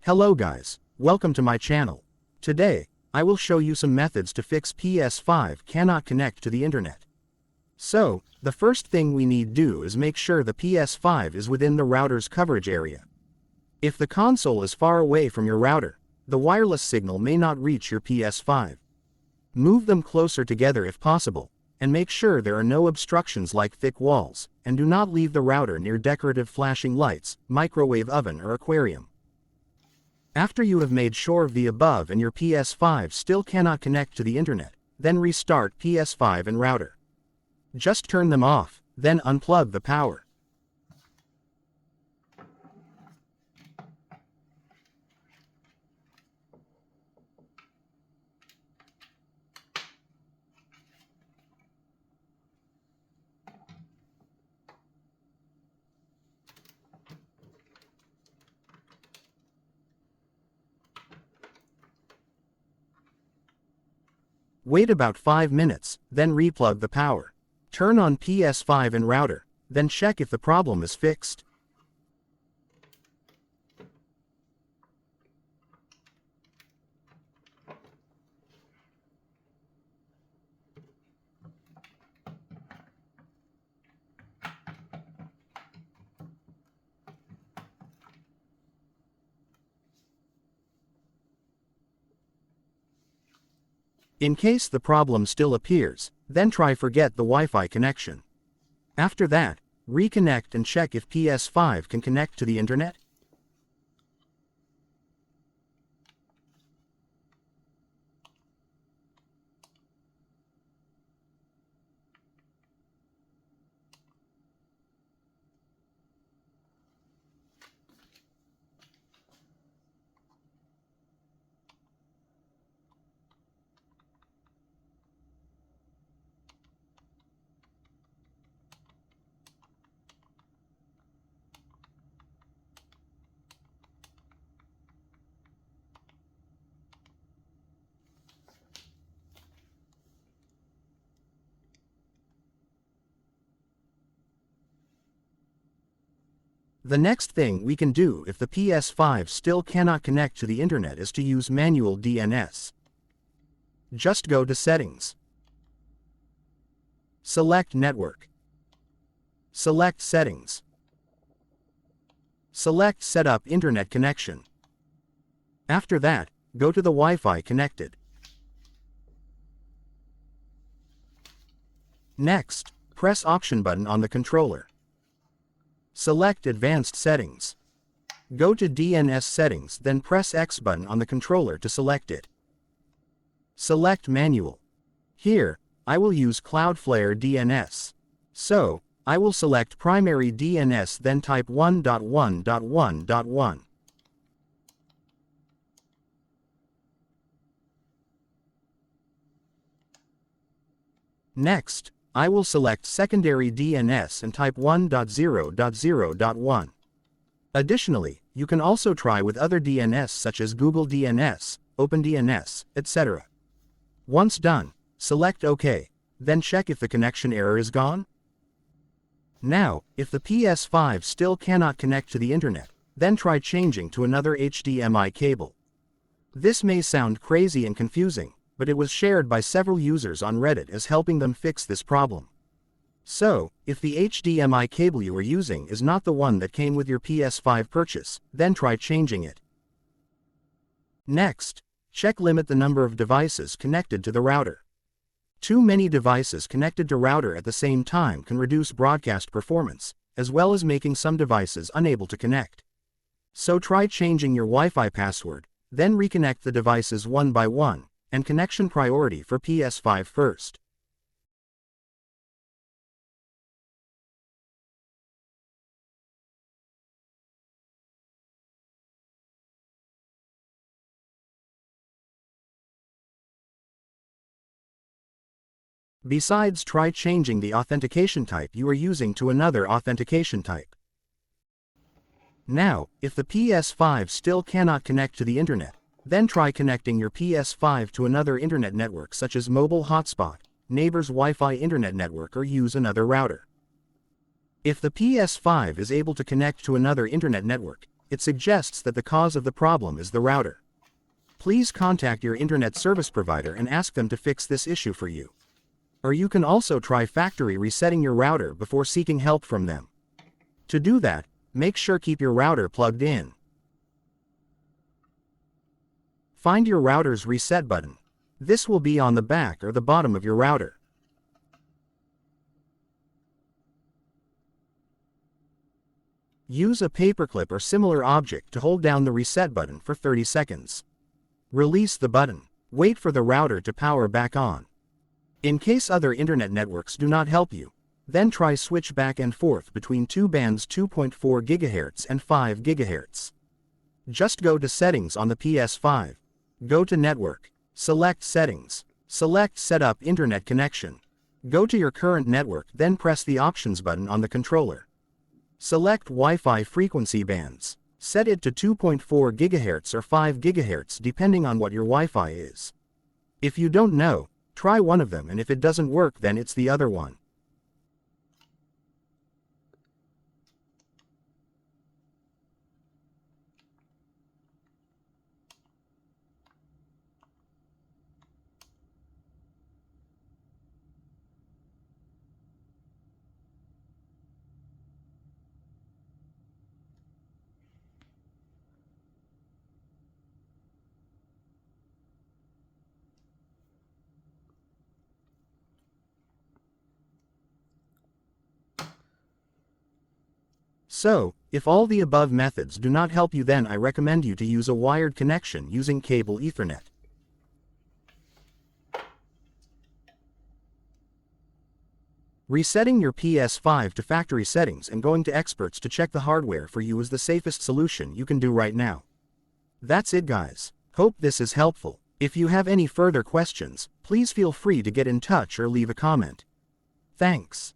Hello guys, welcome to my channel. Today, I will show you some methods to fix PS5 cannot connect to the internet. So, the first thing we need do is make sure the PS5 is within the router's coverage area. If the console is far away from your router, the wireless signal may not reach your PS5. Move them closer together if possible, and make sure there are no obstructions like thick walls, and do not leave the router near decorative flashing lights, microwave oven or aquarium. After you have made sure of the above and your PS5 still cannot connect to the internet, then restart PS5 and router. Just turn them off, then unplug the power. Wait about 5 minutes, then replug the power. Turn on PS5 and router, then check if the problem is fixed. In case the problem still appears, then try forget the Wi-Fi connection. After that, reconnect and check if PS5 can connect to the internet. The next thing we can do if the PS5 still cannot connect to the internet is to use manual DNS. Just go to Settings. Select Network. Select Settings. Select Set up Internet Connection. After that, go to the Wi-Fi connected. Next, press Option button on the controller. Select Advanced Settings. Go to DNS Settings, then press X button on the controller to select it. Select Manual. Here, I will use Cloudflare DNS. So, I will select Primary DNS, then type 1.1.1.1. Next, I will select Secondary DNS and type 1.0.0.1. Additionally, you can also try with other DNS such as Google DNS, OpenDNS, etc. Once done, select OK, then check if the connection error is gone. Now, if the PS5 still cannot connect to the internet, then try changing to another HDMI cable. This may sound crazy and confusing, but it was shared by several users on Reddit as helping them fix this problem. So, if the HDMI cable you are using is not the one that came with your PS5 purchase, then try changing it. Next, limit the number of devices connected to the router. Too many devices connected to router at the same time can reduce broadcast performance, as well as making some devices unable to connect. So try changing your Wi-Fi password, then reconnect the devices one by one, and connection priority for PS5 first. Besides, try changing the authentication type you are using to another authentication type. Now, if the PS5 still cannot connect to the internet, then try connecting your PS5 to another internet network such as mobile hotspot, neighbor's Wi-Fi internet network, or use another router. If the PS5 is able to connect to another internet network, it suggests that the cause of the problem is the router. Please contact your internet service provider and ask them to fix this issue for you. Or you can also try factory resetting your router before seeking help from them. To do that, make sure keep your router plugged in. Find your router's reset button. This will be on the back or the bottom of your router. Use a paperclip or similar object to hold down the reset button for 30 seconds. Release the button. Wait for the router to power back on. In case other internet networks do not help you, then try switch back and forth between two bands 2.4 GHz and 5 GHz. Just go to Settings on the PS5. Go to Network. Select Settings. Select Set up Internet Connection. Go to your current network, then press the Options button on the controller. Select Wi-Fi frequency bands. Set it to 2.4 GHz or 5 GHz depending on what your Wi-Fi is. If you don't know, try one of them, and if it doesn't work, then it's the other one. So, if all the above methods do not help you, then I recommend you to use a wired connection using cable Ethernet. Resetting your PS5 to factory settings and going to experts to check the hardware for you is the safest solution you can do right now. That's it, guys. Hope this is helpful. If you have any further questions, please feel free to get in touch or leave a comment. Thanks.